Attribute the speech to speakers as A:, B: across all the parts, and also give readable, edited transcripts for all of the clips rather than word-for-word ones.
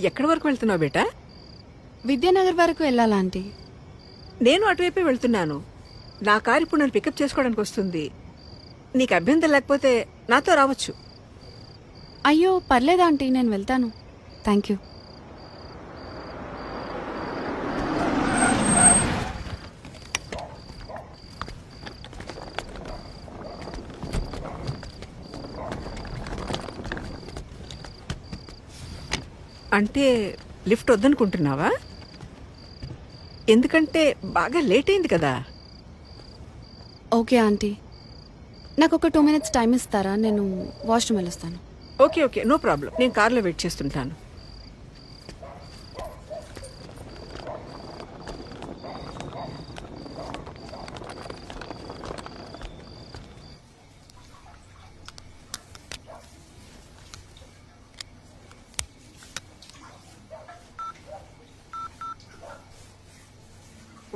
A: ఎక్కడి వరకు వెళ్తున్నావు బేటా?
B: విద్యానగర్ వరకు వెళ్ళాలా ఆంటీ?
A: నేను అటువైపే వెళ్తున్నాను. నా కారు ఇప్పుడు నన్ను పికప్ చేసుకోవడానికి వస్తుంది. నీకు అభ్యంతరం లేకపోతే నాతో రావచ్చు.
B: అయ్యో పర్లేదు ఆంటీ, నేను వెళ్తాను. Thank you.
A: అంటే లిఫ్ట్ వద్దనుకుంటున్నావా? ఎందుకంటే బాగా లేట్ అయింది కదా.
B: ఓకే ఆంటీ, నాకు ఒక 2 minutes టైం ఇస్తారా? నేను వాష్రూమ్ వెళ్ళొస్తాను.
A: Okay okay, no problem. నేను కార్లో వెయిట్ చేస్తుంటాను.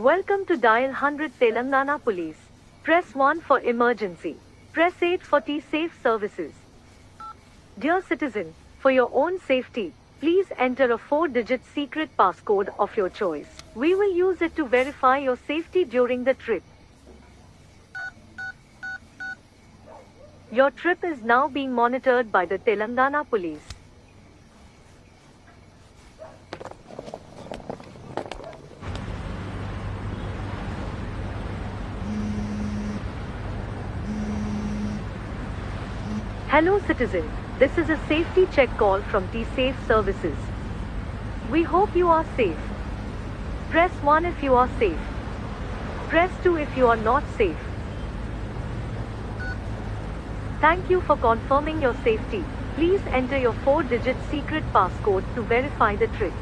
C: Welcome to Dial 100 Telangana Police. Press 1 for emergency. Press 8 for T-Safe services. Dear citizen, for your own safety, please enter a 4-digit secret passcode of your choice. We will use it to verify your safety during the trip. Your trip is now being monitored by the Telangana Police. Hello citizen, this is a safety check call from T-Safe services. We hope you are safe. Press 1 if you are safe. Press 2 if you are not safe. Thank you for confirming your safety. Please enter your 4-digit secret passcode to verify the trip.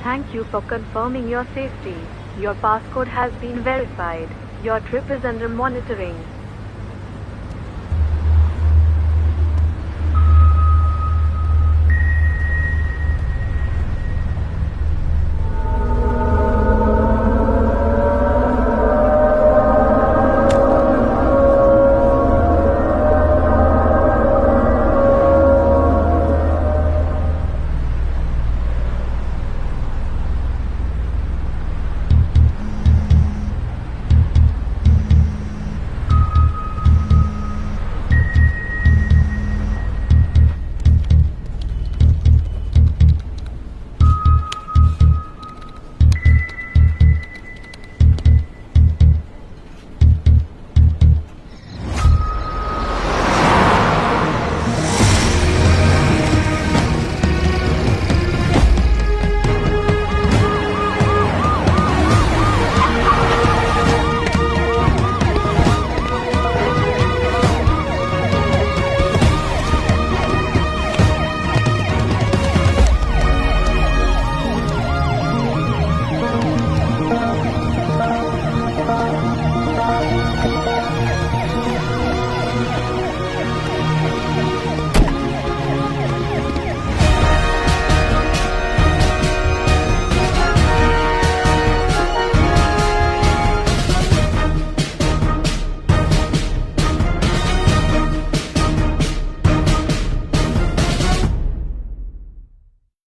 C: Thank you for confirming your safety. Your passcode has been verified. Your trip is under monitoring.